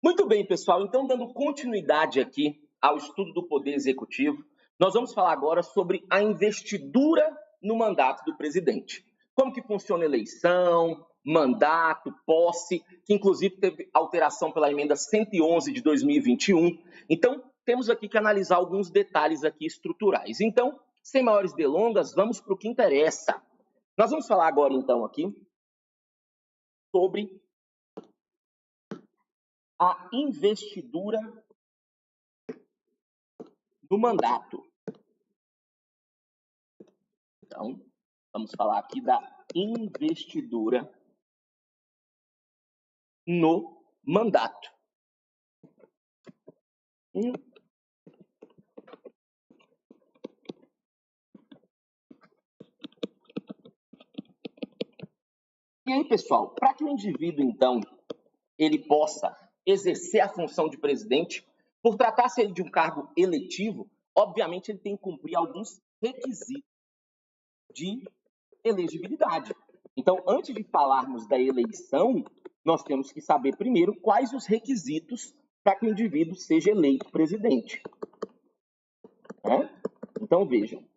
Muito bem, pessoal. Então, dando continuidade aqui ao estudo do Poder Executivo, nós vamos falar agora sobre a investidura no mandato do presidente. Como que funciona a eleição, mandato, posse, que inclusive teve alteração pela emenda 111 de 2021. Então, temos aqui que analisar alguns detalhes aqui estruturais. Então, sem maiores delongas, vamos para o que interessa. Nós vamos falar agora, então, aqui sobre a investidura do mandato. Então, vamos falar aqui da investidura no mandato. E aí, pessoal, para que o indivíduo, então, ele possa exercer a função de presidente, por tratar-se de um cargo eletivo, obviamente ele tem que cumprir alguns requisitos de elegibilidade. Então, antes de falarmos da eleição, nós temos que saber primeiro quais os requisitos para que o indivíduo seja eleito presidente. Então, vejam.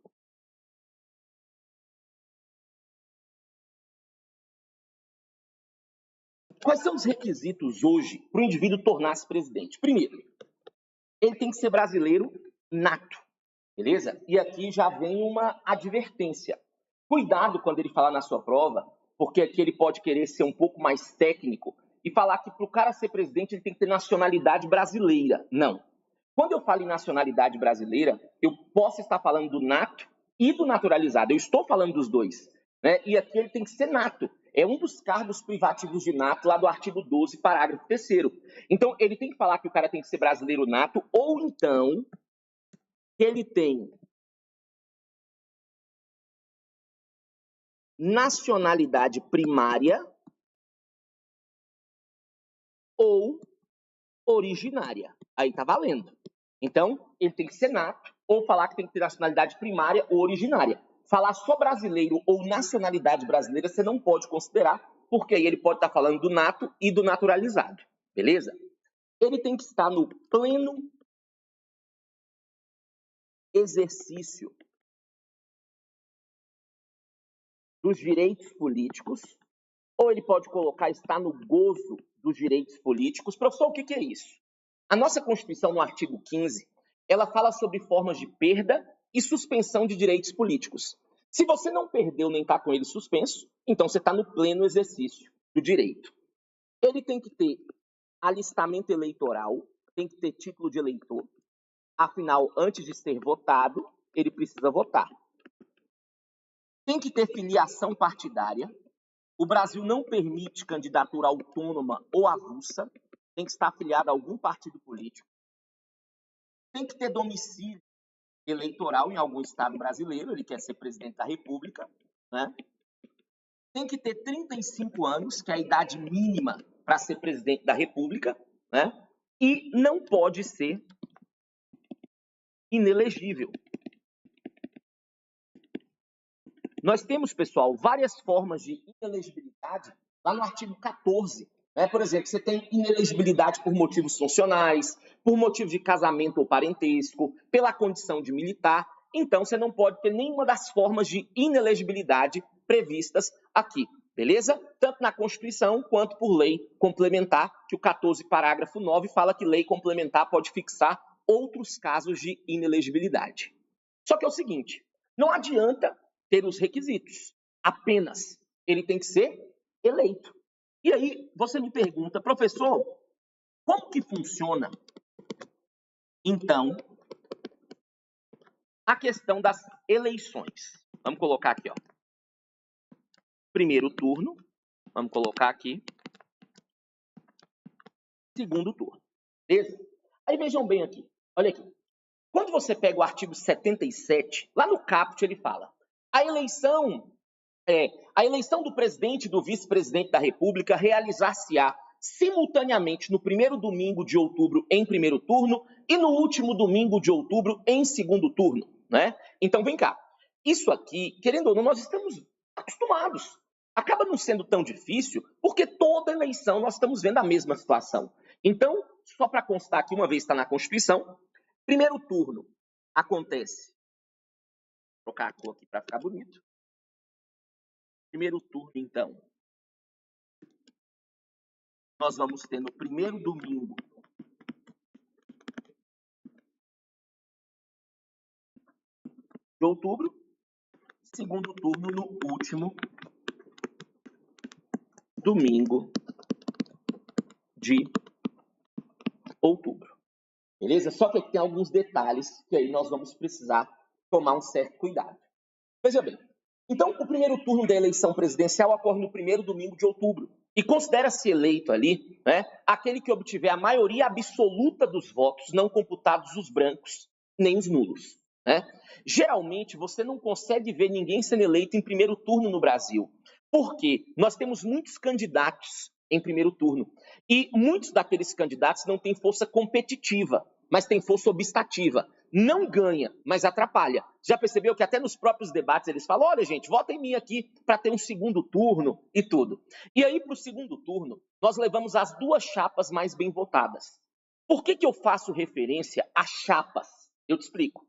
Quais são os requisitos hoje para o indivíduo tornar-se presidente? Primeiro, ele tem que ser brasileiro nato, beleza? E aqui já vem uma advertência. Cuidado quando ele falar na sua prova, porque aqui ele pode querer ser um pouco mais técnico e falar que para o cara ser presidente ele tem que ter nacionalidade brasileira. Não. Quando eu falo em nacionalidade brasileira, eu posso estar falando do nato e do naturalizado. Eu estou falando dos dois, né? E aqui ele tem que ser nato. É um dos cargos privativos de nato lá do artigo 12, parágrafo 3º. Então, ele tem que falar que o cara tem que ser brasileiro nato, ou então que ele tem nacionalidade primária ou originária. Aí tá valendo. Então, ele tem que ser nato, ou falar que tem que ter nacionalidade primária ou originária. Falar só brasileiro ou nacionalidade brasileira você não pode considerar, porque aí ele pode estar falando do nato e do naturalizado, beleza? Ele tem que estar no pleno exercício dos direitos políticos, ou ele pode colocar estar no gozo dos direitos políticos. Professor, o que é isso? A nossa Constituição, no artigo 15, ela fala sobre formas de perda e suspensão de direitos políticos. Se você não perdeu nem está com ele suspenso, então você está no pleno exercício do direito. Ele tem que ter alistamento eleitoral, tem que ter título de eleitor. Afinal, antes de ser votado, ele precisa votar. Tem que ter filiação partidária. O Brasil não permite candidatura autônoma ou avulsa. Tem que estar afiliado a algum partido político. Tem que ter domicílio eleitoral em algum estado brasileiro, ele quer ser presidente da República, né? Tem que ter 35 anos, que é a idade mínima para ser presidente da República, né? E não pode ser inelegível. Nós temos, pessoal, várias formas de inelegibilidade lá no artigo 14. Por exemplo, você tem inelegibilidade por motivos funcionais, por motivo de casamento ou parentesco, pela condição de militar. Então, você não pode ter nenhuma das formas de inelegibilidade previstas aqui, beleza? Tanto na Constituição quanto por lei complementar, que o 14, parágrafo 9, fala que lei complementar pode fixar outros casos de inelegibilidade. Só que é o seguinte, não adianta ter os requisitos, apenas ele tem que ser eleito. E aí você me pergunta, professor, como que funciona, então, a questão das eleições? Vamos colocar aqui, ó. Primeiro turno, vamos colocar aqui. Segundo turno, beleza? Aí vejam bem aqui, olha aqui. Quando você pega o artigo 77, lá no caput ele fala, a eleição do presidente e do vice-presidente da República realizar-se-á simultaneamente no primeiro domingo de outubro em primeiro turno e no último domingo de outubro em segundo turno, né? Então, vem cá. Isso aqui, querendo ou não, nós estamos acostumados. Acaba não sendo tão difícil, porque toda eleição nós estamos vendo a mesma situação. Então, só para constar aqui, uma vez está na Constituição, primeiro turno acontece, vou trocar a cor aqui para ficar bonito. Primeiro turno, então, nós vamos ter no primeiro domingo de outubro, segundo turno no último domingo de outubro. Beleza? Só que aqui tem alguns detalhes que aí nós vamos precisar tomar um certo cuidado. Veja bem, então o primeiro turno da eleição presidencial ocorre no primeiro domingo de outubro e considera-se eleito ali, né, aquele que obtiver a maioria absoluta dos votos, não computados os brancos nem os nulos. Né? Geralmente você não consegue ver ninguém sendo eleito em primeiro turno no Brasil, porque nós temos muitos candidatos em primeiro turno e muitos daqueles candidatos não têm força competitiva, mas têm força obstativa. Não ganha, mas atrapalha. Já percebeu que até nos próprios debates eles falam, olha gente, vota em mim aqui para ter um segundo turno e tudo. E aí para o segundo turno, nós levamos as duas chapas mais bem votadas. Por que eu faço referência a chapas? Eu te explico.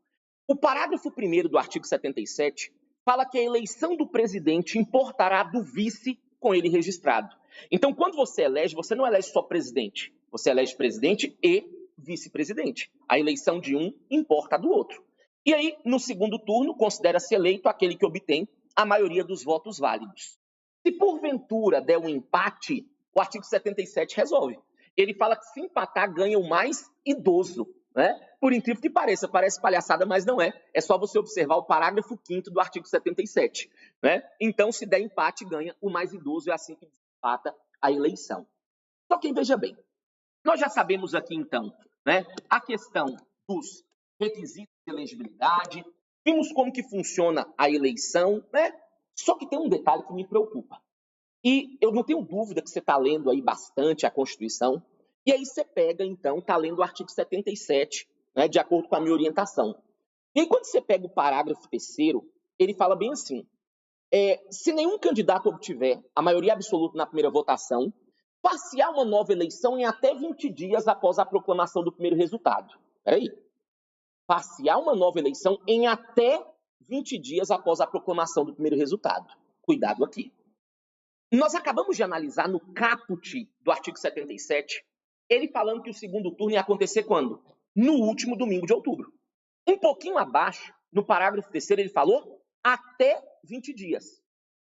O parágrafo 1º do artigo 77 fala que a eleição do presidente importará do vice com ele registrado. Então, quando você elege, você não elege só presidente, você elege presidente e vice-presidente. A eleição de um importa a do outro. E aí, no segundo turno, considera-se eleito aquele que obtém a maioria dos votos válidos. Se porventura der um empate, o artigo 77 resolve. Ele fala que se empatar, ganha o mais idoso. Né? Por incrível que pareça, parece palhaçada, mas não é. É só você observar o parágrafo 5º do artigo 77. Né? Então, se der empate, ganha o mais idoso, é assim que desempata a eleição. Só que veja bem, nós já sabemos aqui, então, né, a questão dos requisitos de elegibilidade, vimos como que funciona a eleição, né? Só que tem um detalhe que me preocupa. E eu não tenho dúvida que você está lendo aí bastante a Constituição, e aí você pega, então, está lendo o artigo 77, né, de acordo com a minha orientação. E aí, quando você pega o parágrafo 3º, ele fala bem assim, se nenhum candidato obtiver a maioria absoluta na primeira votação, far-se-á uma nova eleição em até 20 dias após a proclamação do primeiro resultado. Peraí. Far-se-á uma nova eleição em até 20 dias após a proclamação do primeiro resultado. Cuidado aqui. Nós acabamos de analisar no caput do artigo 77, ele falando que o segundo turno ia acontecer quando? No último domingo de outubro. Um pouquinho abaixo, no parágrafo 3º, ele falou até 20 dias.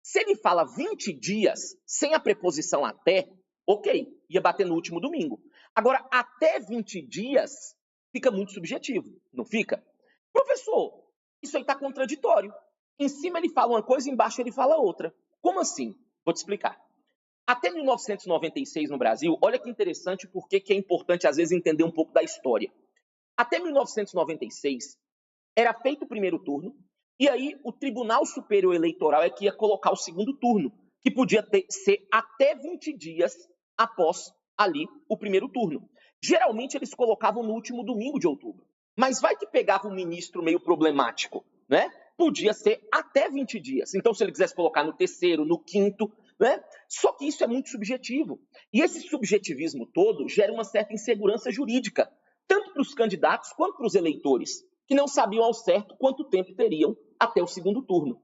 Se ele fala 20 dias sem a preposição até, ok, ia bater no último domingo. Agora, até 20 dias fica muito subjetivo, não fica? Professor, isso aí está contraditório. Em cima ele fala uma coisa, embaixo ele fala outra. Como assim? Vou te explicar. Até 1996 no Brasil, olha que interessante porque que é importante às vezes entender um pouco da história. Até 1996, era feito o primeiro turno, e aí o Tribunal Superior Eleitoral é que ia colocar o segundo turno, que podia ser até 20 dias após ali o primeiro turno. Geralmente eles colocavam no último domingo de outubro, mas vai que pegava um ministro meio problemático, né? Podia ser até 20 dias. Então, se ele quisesse colocar no terceiro, no quinto, né? Só que isso é muito subjetivo. E esse subjetivismo todo gera uma certa insegurança jurídica, tanto para os candidatos quanto para os eleitores, que não sabiam ao certo quanto tempo teriam até o segundo turno.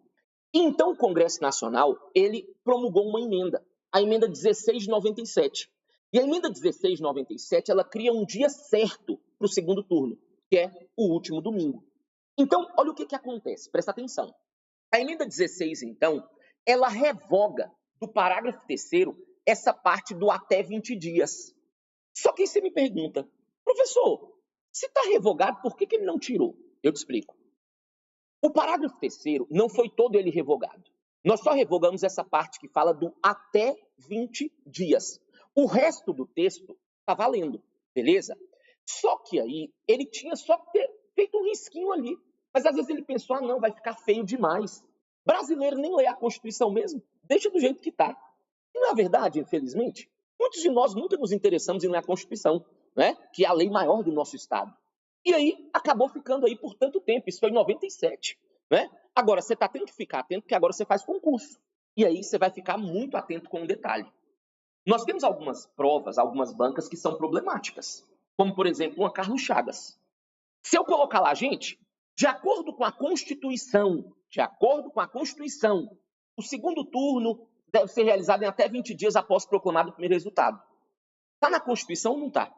E então o Congresso Nacional, ele promulgou uma emenda, a emenda 16 de 97. E a emenda 16 de 97, ela cria um dia certo para o segundo turno, que é o último domingo. Então, olha o que acontece, presta atenção. A emenda 16, então, ela revoga do parágrafo 3º essa parte do até 20 dias. Só que aí você me pergunta, professor, se está revogado, por que ele não tirou? Eu te explico. O parágrafo 3º não foi todo ele revogado. Nós só revogamos essa parte que fala do até 20 dias. O resto do texto está valendo, beleza? Só que aí ele tinha só feito um risquinho ali. Mas às vezes ele pensou, não, vai ficar feio demais. Brasileiro nem lê a Constituição mesmo, deixa do jeito que está. E na verdade, infelizmente, muitos de nós nunca nos interessamos em ler a Constituição, né? Que é a lei maior do nosso Estado. E aí, acabou ficando aí por tanto tempo. Isso foi em 97, né? Agora, você tendo que ficar atento, porque agora você faz concurso. E aí, você vai ficar muito atento com um detalhe. Nós temos algumas provas, algumas bancas que são problemáticas. como, por exemplo, uma Carlos Chagas. Se eu colocar lá, gente, de acordo com a Constituição, o segundo turno deve ser realizado em até 20 dias após proclamado o primeiro resultado. Está na Constituição ou não está?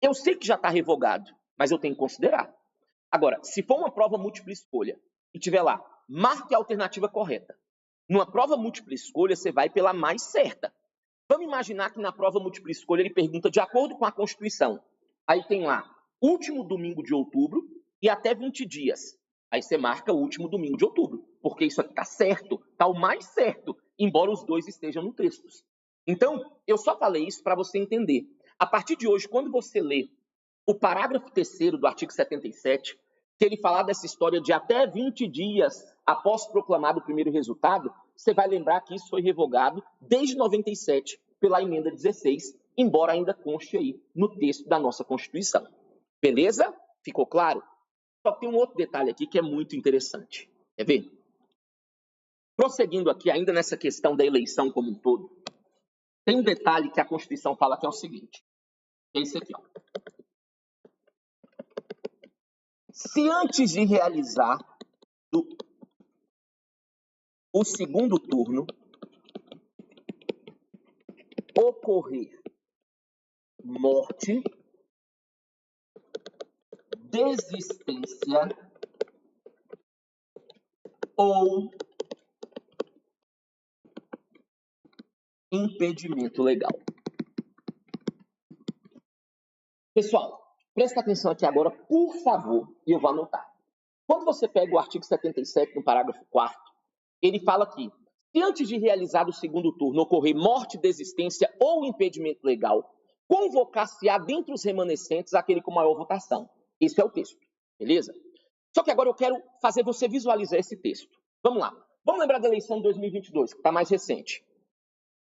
Eu sei que já está revogado, mas eu tenho que considerar. Agora, se for uma prova múltipla escolha e tiver lá, marque a alternativa correta. Numa prova múltipla escolha, você vai pela mais certa. Vamos imaginar que na prova múltipla escolha ele pergunta de acordo com a Constituição. Aí tem lá, último domingo de outubro e até 20 dias. Aí você marca o último domingo de outubro, porque isso aqui está certo, está o mais certo, embora os dois estejam no texto. Então, eu só falei isso para você entender. A partir de hoje, quando você lê o parágrafo 3º do artigo 77, que ele falar dessa história de até 20 dias após proclamado o primeiro resultado, você vai lembrar que isso foi revogado desde 97 pela emenda 16, embora ainda conste aí no texto da nossa Constituição. Beleza? Ficou claro? Só tem um outro detalhe aqui que é muito interessante. Quer ver? Prosseguindo aqui, ainda nessa questão da eleição como um todo, tem um detalhe que a Constituição fala que é o seguinte. É esse aqui, ó. Se antes de realizar o segundo turno ocorrer morte, desistência ou impedimento legal. Pessoal, presta atenção aqui agora, por favor, e eu vou anotar. Quando você pega o artigo 77, no parágrafo 4º, ele fala que, se antes de realizar o segundo turno ocorrer morte, desistência ou impedimento legal, convocar-se-á dentre os remanescentes aquele com maior votação. Esse é o texto, beleza? Só que agora eu quero fazer você visualizar esse texto. Vamos lá. Vamos lembrar da eleição de 2022, que está mais recente.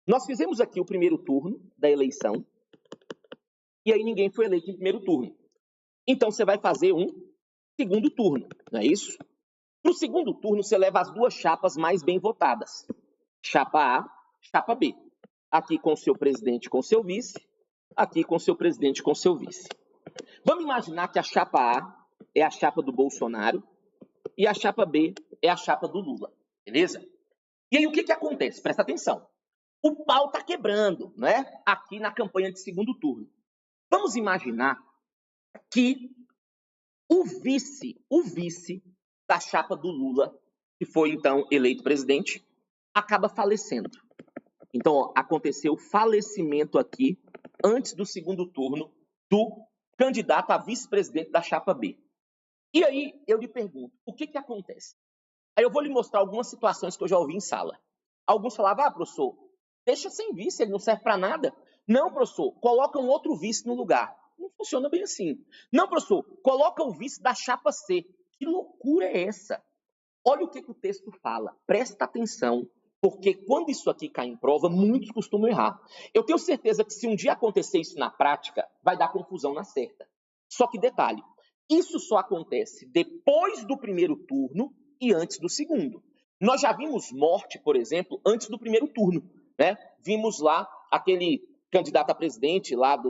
Nós fizemos aqui o primeiro turno da eleição, e aí ninguém foi eleito em primeiro turno. Então você vai fazer um segundo turno, não é isso? No segundo turno, você leva as duas chapas mais bem votadas. Chapa A, chapa B. Aqui com o seu presidente, com o seu vice. Aqui com o seu presidente, com o seu vice. Vamos imaginar que a chapa A é a chapa do Bolsonaro e a chapa B é a chapa do Lula. Beleza? E aí o que acontece? Presta atenção. O pau tá quebrando, né? Aqui na campanha de segundo turno. Vamos imaginar que o vice da chapa do Lula, que foi então eleito presidente, acaba falecendo. Então, ó, aconteceu o falecimento aqui, antes do segundo turno, do candidato a vice-presidente da chapa B. E aí, eu lhe pergunto, o que acontece? Aí eu vou lhe mostrar algumas situações que eu já ouvi em sala. Alguns falavam, professor, deixa sem vice, ele não serve para nada. Não, professor, coloca um outro vice no lugar. Não funciona bem assim. Não, professor, coloca o vice da chapa C. Que loucura é essa? Olha o que o texto fala. Presta atenção, porque quando isso aqui cai em prova, muitos costumam errar. Eu tenho certeza que se um dia acontecer isso na prática, vai dar confusão na certa. Só que detalhe, isso só acontece depois do primeiro turno e antes do segundo. Nós já vimos morte, por exemplo, antes do primeiro turno, né? Vimos lá aquele candidato a presidente lá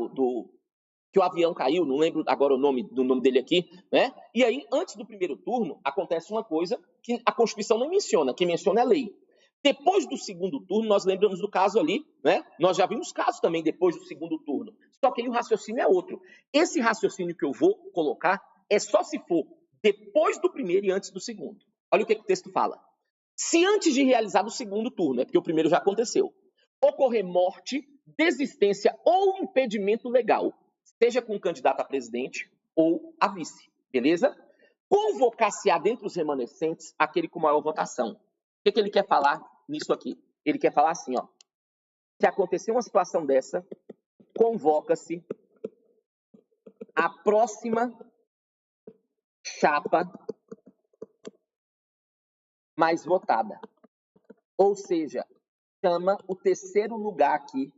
que o avião caiu, não lembro agora o nome dele aqui, né? E aí, antes do primeiro turno, acontece uma coisa que a Constituição não menciona, quem menciona é a lei. Depois do segundo turno, nós lembramos do caso ali, né? Nós já vimos casos também depois do segundo turno, só que aí o raciocínio é outro. Esse raciocínio que eu vou colocar é só se for depois do primeiro e antes do segundo. Olha o que o texto fala. Se antes de realizar o segundo turno, é porque o primeiro já aconteceu, ocorrer morte, desistência ou impedimento legal, seja com o candidato a presidente ou a vice, beleza? Convocar-se-á dentre os remanescentes aquele com maior votação. O que ele quer falar nisso aqui? Ele quer falar assim, ó. Se acontecer uma situação dessa, convoca-se a próxima chapa mais votada. Ou seja, chama o terceiro lugar aqui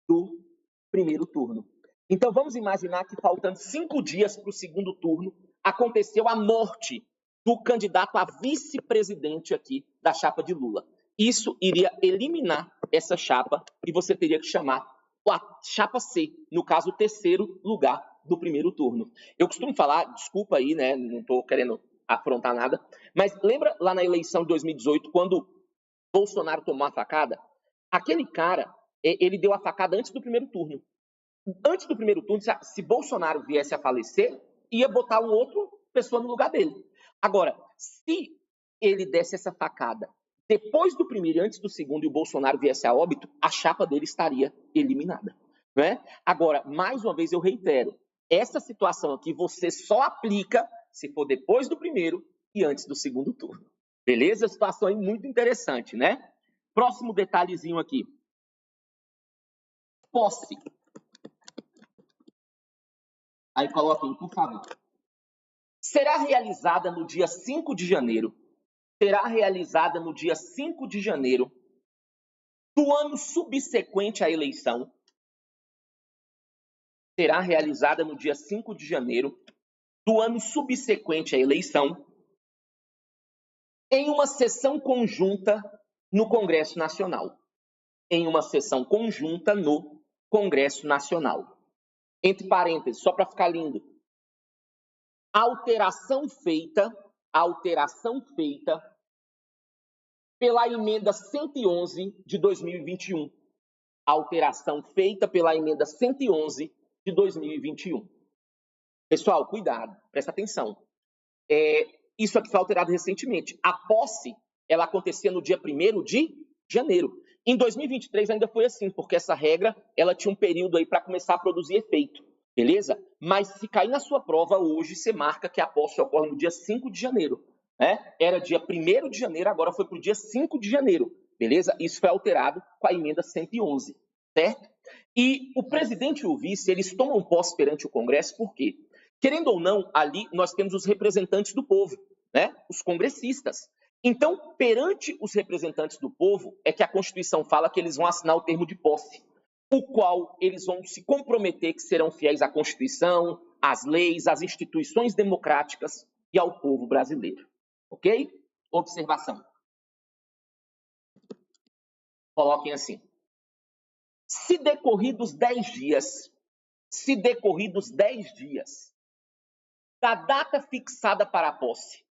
do primeiro turno. Então, vamos imaginar que faltando 5 dias para o segundo turno, aconteceu a morte do candidato a vice-presidente aqui da chapa de Lula. Isso iria eliminar essa chapa e você teria que chamar a chapa C, no caso, o terceiro lugar do primeiro turno. Eu costumo falar, desculpa aí, né, não estou querendo afrontar nada, mas lembra lá na eleição de 2018, quando Bolsonaro tomou a facada? Aquele cara, ele deu a facada antes do primeiro turno. Antes do primeiro turno, se Bolsonaro viesse a falecer, ia botar uma outra pessoa no lugar dele. Agora, se ele desse essa facada depois do primeiro e antes do segundo e o Bolsonaro viesse a óbito, a chapa dele estaria eliminada. Né? Agora, mais uma vez eu reitero, essa situação aqui você só aplica se for depois do primeiro e antes do segundo turno. Beleza? Situação aí muito interessante, né? Próximo detalhezinho aqui. Posse. Aí coloquem, por favor. Será realizada no dia 5 de janeiro. Será realizada no dia 5 de janeiro do ano subsequente à eleição. Será realizada no dia 5 de janeiro do ano subsequente à eleição, em uma sessão conjunta no Congresso Nacional. Em uma sessão conjunta no Congresso Nacional. Entre parênteses, só para ficar lindo. Alteração feita pela emenda 111 de 2021. Alteração feita pela emenda 111 de 2021. Pessoal, cuidado, presta atenção. Isso aqui foi alterado recentemente. A posse, ela acontecia no dia 1º de janeiro. Em 2023 ainda foi assim, porque essa regra, ela tinha um período aí para começar a produzir efeito, beleza? Mas se cair na sua prova hoje, você marca que a posse ocorre no dia 5 de janeiro. Né? Era dia 1º de janeiro, agora foi para o dia 5 de janeiro, beleza? Isso foi alterado com a emenda 111, certo? E o presidente e o vice, eles tomam posse perante o Congresso, por quê? Querendo ou não, ali nós temos os representantes do povo, né? Os congressistas. Então, perante os representantes do povo, é que a Constituição fala que eles vão assinar o termo de posse, o qual eles vão se comprometer que serão fiéis à Constituição, às leis, às instituições democráticas e ao povo brasileiro. Ok? Observação. Coloquem assim. Se decorridos 10 dias, da data fixada para a posse,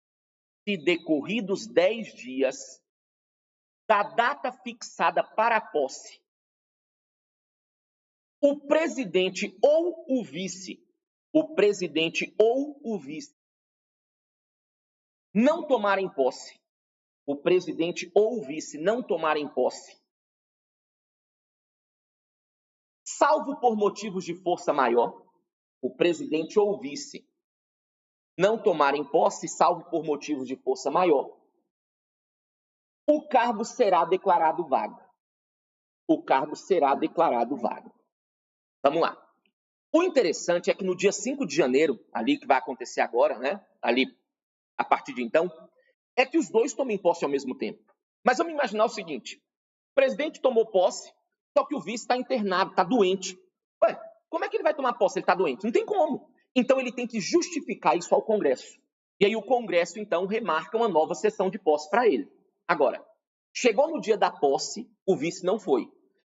se decorridos 10 dias da data fixada para a posse, o presidente ou o vice não tomarem posse, salvo por motivos de força maior, o presidente ou o vice não tomarem posse, salvo por motivos de força maior, o cargo será declarado vago. Vamos lá. O interessante é que no dia 5 de janeiro, ali que vai acontecer agora, né? Ali, a partir de então, é que os dois tomem posse ao mesmo tempo. Mas vamos imaginar o seguinte: o presidente tomou posse, só que o vice está internado, está doente. Ué, como é que ele vai tomar posse se ele está doente? Não tem como. Então ele tem que justificar isso ao Congresso. E aí o Congresso, então, remarca uma nova sessão de posse para ele. Agora, chegou no dia da posse, o vice não foi.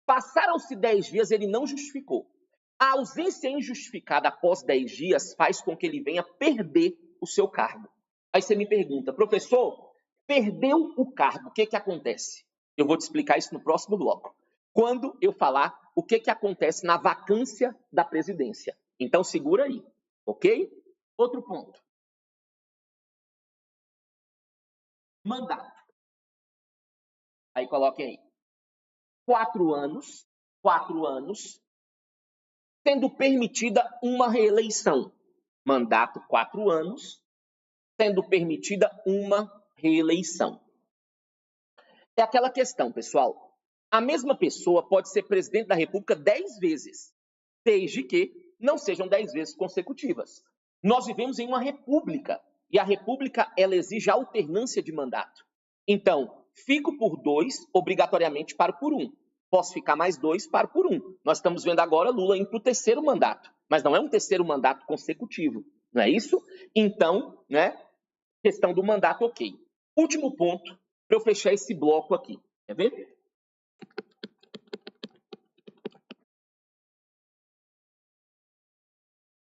Passaram-se 10 dias, ele não justificou. A ausência injustificada após 10 dias faz com que ele venha perder o seu cargo. Aí você me pergunta, professor, perdeu o cargo, o que acontece? Eu vou te explicar isso no próximo bloco. Quando eu falar o que acontece na vacância da presidência. Então segura aí, ok? Outro ponto. Mandato. Aí coloquem aí. 4 anos, sendo permitida uma reeleição. Mandato 4 anos, sendo permitida uma reeleição. É aquela questão, pessoal. A mesma pessoa pode ser presidente da República 10 vezes, desde que não sejam 10 vezes consecutivas. Nós vivemos em uma república, e a república ela exige alternância de mandato. Então, fico por 2, obrigatoriamente paro por 1. Posso ficar mais 2, paro por 1. Nós estamos vendo agora Lula indo para o 3º mandato, mas não é um 3º mandato consecutivo, não é isso? Então, né, questão do mandato, ok. Último ponto, para eu fechar esse bloco aqui. Quer ver?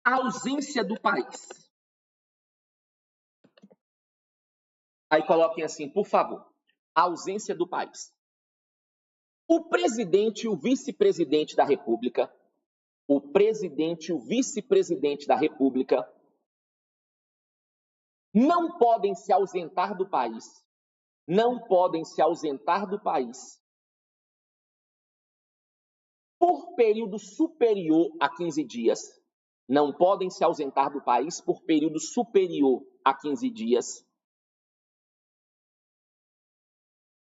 A ausência do país. Aí coloquem assim, por favor. A ausência do país. O presidente e o vice-presidente da República, o presidente e o vice-presidente da República não podem se ausentar do país, por período superior a 15 dias, não podem se ausentar do país por período superior a 15 dias,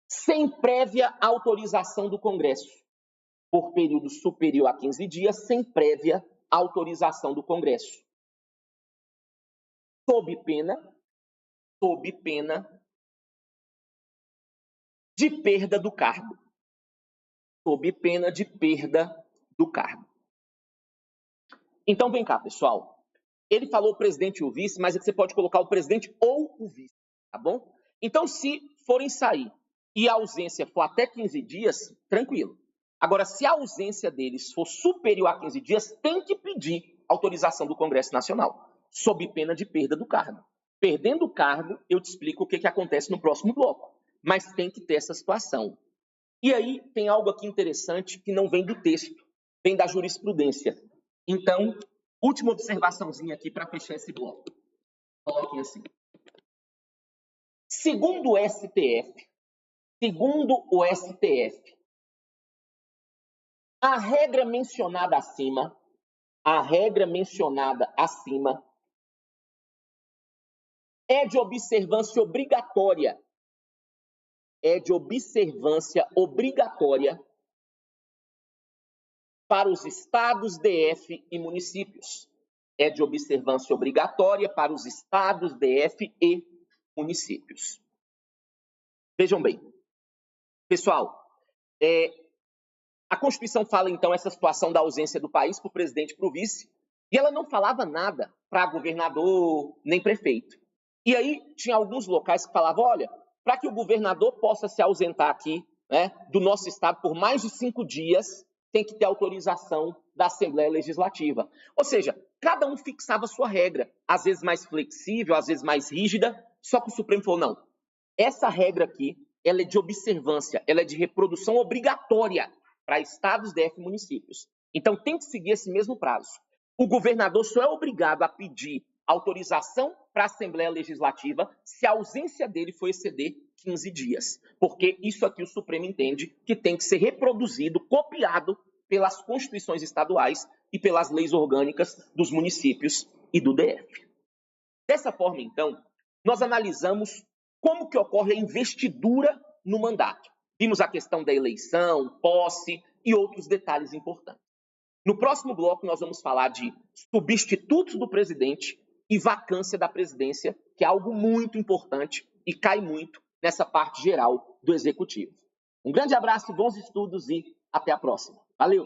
sem prévia autorização do Congresso, por período superior a 15 dias, sem prévia autorização do Congresso, sob pena de perda do cargo. Sob pena de perda do cargo. Então, vem cá, pessoal. Ele falou o presidente e o vice, mas você pode colocar o presidente ou o vice, tá bom? Então, se forem sair e a ausência for até 15 dias, tranquilo. Agora, se a ausência deles for superior a 15 dias, tem que pedir autorização do Congresso Nacional, sob pena de perda do cargo. Perdendo o cargo, eu te explico o que acontece no próximo bloco, mas tem que ter essa situação. E aí tem algo aqui interessante que não vem do texto, vem da jurisprudência. Então, última observaçãozinha aqui para fechar esse bloco. Coloquem assim. Segundo o STF, a regra mencionada acima é de observância obrigatória. Para os estados, DF e municípios. É de observância obrigatória para os estados, DF e municípios. Vejam bem, pessoal, a Constituição fala, então, essa situação da ausência do país para o presidente e para o vice, e ela não falava nada para governador nem prefeito. E aí tinha alguns locais que falavam, olha, para que o governador possa se ausentar aqui, né, do nosso estado por mais de 5 dias, tem que ter autorização da Assembleia Legislativa. Ou seja, cada um fixava a sua regra, às vezes mais flexível, às vezes mais rígida, só que o Supremo falou, não, essa regra aqui, ela é de observância, ela é de reprodução obrigatória para estados, DF e municípios. Então tem que seguir esse mesmo prazo. O governador só é obrigado a pedir autorização para a Assembleia Legislativa se a ausência dele for exceder 15 dias. Porque isso aqui o Supremo entende que tem que ser reproduzido, copiado pelas constituições estaduais e pelas leis orgânicas dos municípios e do DF. Dessa forma, então, nós analisamos como que ocorre a investidura no mandato. Vimos a questão da eleição, posse e outros detalhes importantes. No próximo bloco, nós vamos falar de substitutos do presidente e vacância da presidência, que é algo muito importante e cai muito nessa parte geral do executivo. Um grande abraço, bons estudos e até a próxima. Valeu!